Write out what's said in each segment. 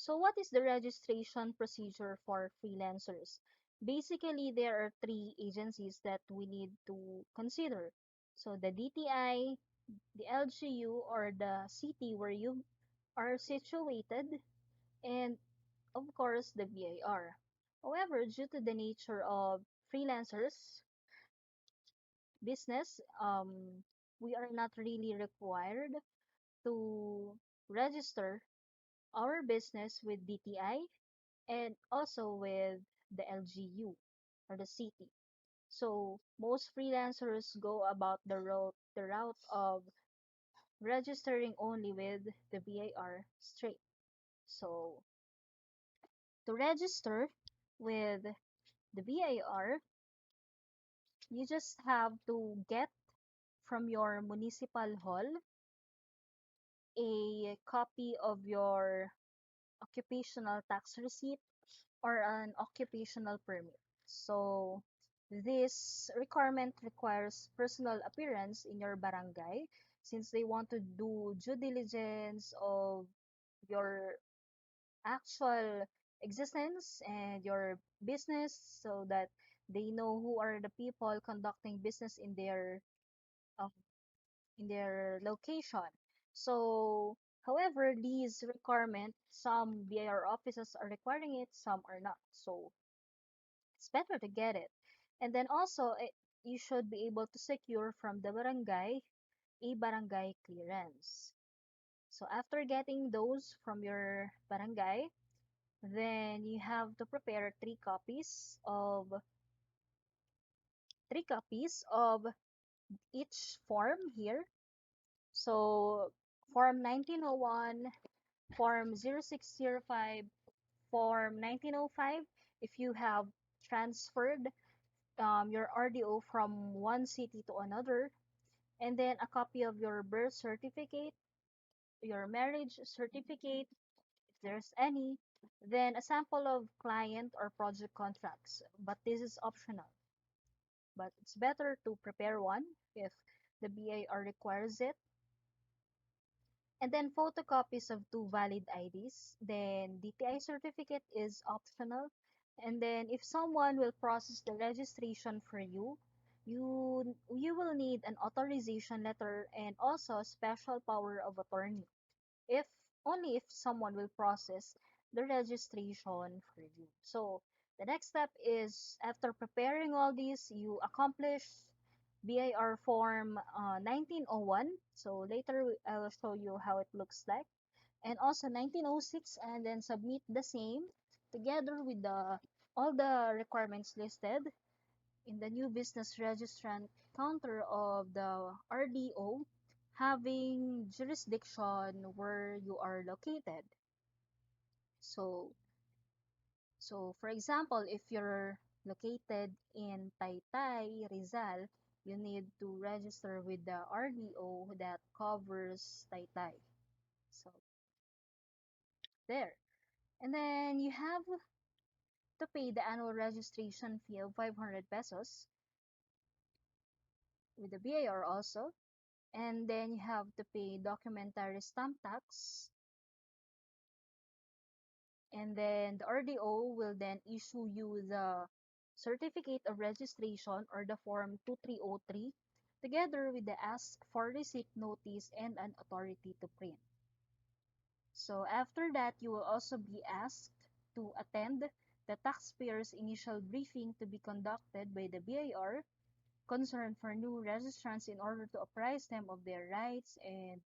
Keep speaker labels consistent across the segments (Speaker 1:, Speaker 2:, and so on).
Speaker 1: So what is the registration procedure for freelancers? Basically, there are three agencies that we need to consider. So the DTI, the LGU, or the city where you are situated, and of course the BIR. However, due to the nature of freelancers business, we are not really required to register our business with DTI and also with the LGU or the city. So most freelancers go about the route of registering only with the BIR straight. So to register with the BIR, you just have to get from your municipal hall a copy of your occupational tax receipt or an occupational permit. So this requirement requires personal appearance in your barangay since they want to do due diligence of your actual existence and your business so that they know who are the people conducting business uh, in their location. So, however, these requirements, some BIR offices are requiring it, some are not. So, it's better to get it. And then also, you should be able to secure from the barangay a barangay clearance. So, after getting those from your barangay, then you have to prepare three copies of each form here. So, Form 1901, Form 0605, Form 1905, if you have transferred your RDO from one city to another, and then a copy of your birth certificate, your marriage certificate, if there's any, then a sample of client or project contracts. But this is optional. But it's better to prepare one if the BIR requires it. And then photocopies of two valid IDs. Then DTI certificate is optional. And then if someone will process the registration for you, you will need an authorization letter and also special power of attorney. If only if someone will process the registration for you. So the next step is after preparing all these, you accomplish BIR form 1901. So later I'll show you how it looks like. And also 1906, and then submit the same together with the all the requirements listed in the new business registrant counter of the RDO having jurisdiction where you are located. So, so for example, if you're located in Taytay, Rizal, you need to register with the RDO that covers Taytay. So, there. And then you have to pay the annual registration fee of 500 pesos with the BIR also. And then you have to pay documentary stamp tax, and then the RDO will then issue you the certificate of registration or the form 2303 together with the ask for receipt notice and an authority to print. So after that, you will also be asked to attend the taxpayer's initial briefing to be conducted by the BIR concerned for new registrants in order to apprise them of their rights and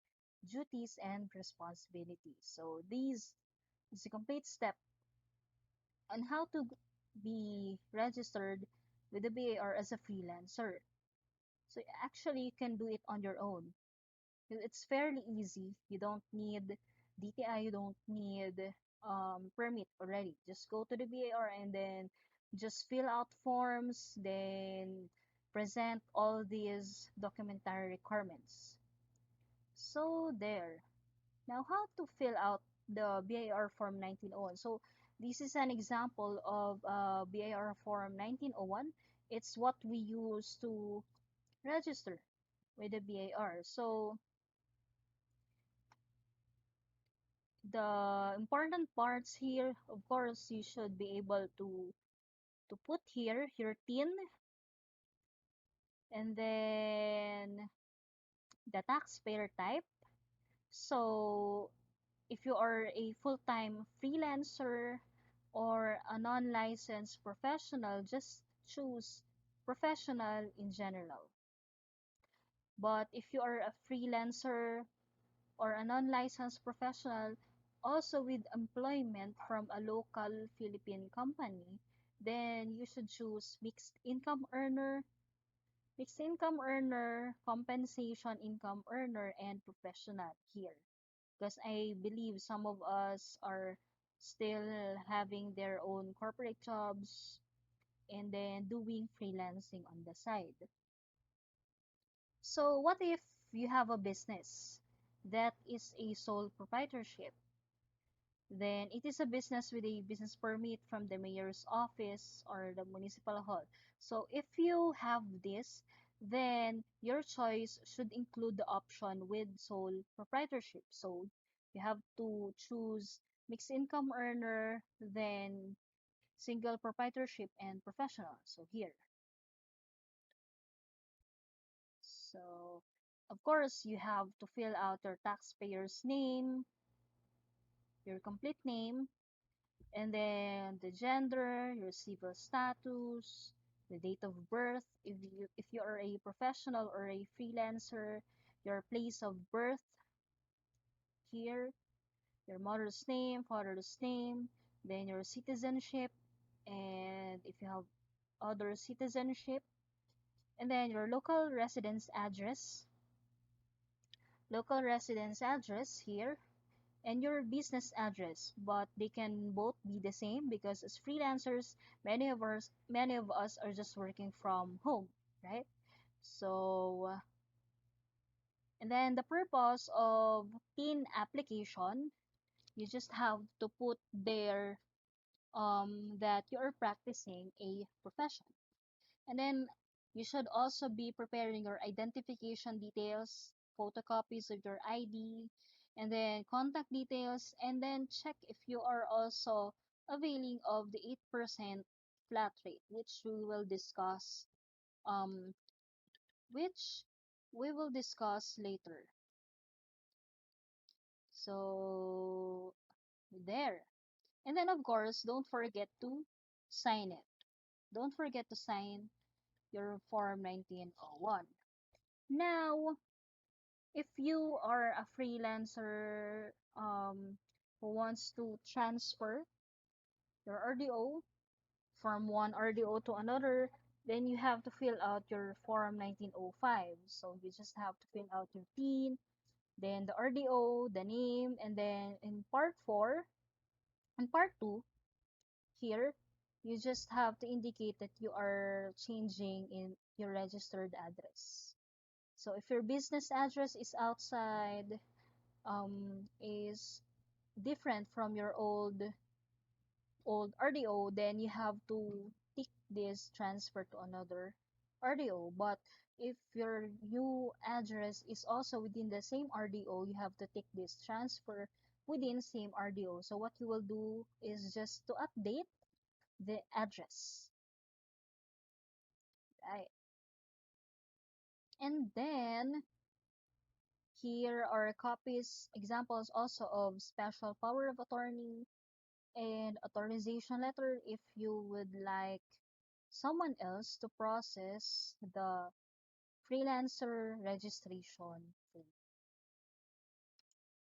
Speaker 1: duties and responsibilities. So these is a complete step on how to be registered with the BIR as a freelancer. So actually, you can do it on your own. It's fairly easy. You don't need DTI, you don't need permit already. Just go to the BIR and then just fill out forms, then present all these documentary requirements. So there. Now, how to fill out the BIR Form 1901? So, this is an example of BIR Form 1901. It's what we use to register with the BIR. So, The important parts here, of course, you should be able to put here your TIN, and then the taxpayer type. So if you are a full-time freelancer or a non-licensed professional, just choose professional in general. But if you are a freelancer or a non-licensed professional, also with employment from a local Philippine company, then you should choose mixed income earner, compensation income earner, and professional here. Because I believe some of us are still having their own corporate jobs and then doing freelancing on the side. So what if you have a business that is a sole proprietorship? Then it is a business with a business permit from the mayor's office or the municipal hall. So if you have this, then your choice should include the option with sole proprietorship. So you have to choose mixed income earner, then single proprietorship and professional. So here. So of course you have to fill out your taxpayer's name, your complete name, and then the gender, your civil status, the date of birth, if you are a professional or a freelancer, your place of birth here, your mother's name, father's name, then your citizenship, and if you have other citizenship, and then your local residence address here, and your business address, but they can both be the same because as freelancers, many of us are just working from home, right? So and then the purpose of teen application, you just have to put there that you are practicing a profession. And then you should also be preparing your identification details, photocopies of your ID, and then contact details, and then check if you are also availing of the 8% flat rate, um, which we will discuss later. So there. And then of course, don't forget to sign it. Don't forget to sign your Form 1901. Now, if you are a freelancer who wants to transfer your RDO from one RDO to another, then you have to fill out your Form 1905. So you just have to fill out your PIN, then the RDO, the name, and then in part 4 and part 2 here, you just have to indicate that you are changing in your registered address. So if your business address is outside, is different from your old RDO, then you have to tick this transfer to another RDO. But if your new address is also within the same RDO, you have to tick this transfer within same RDO. So what you will do is just to update the address, right? And then here are copies, examples also of special power of attorney and authorization letter if you would like someone else to process the freelancer registration fee.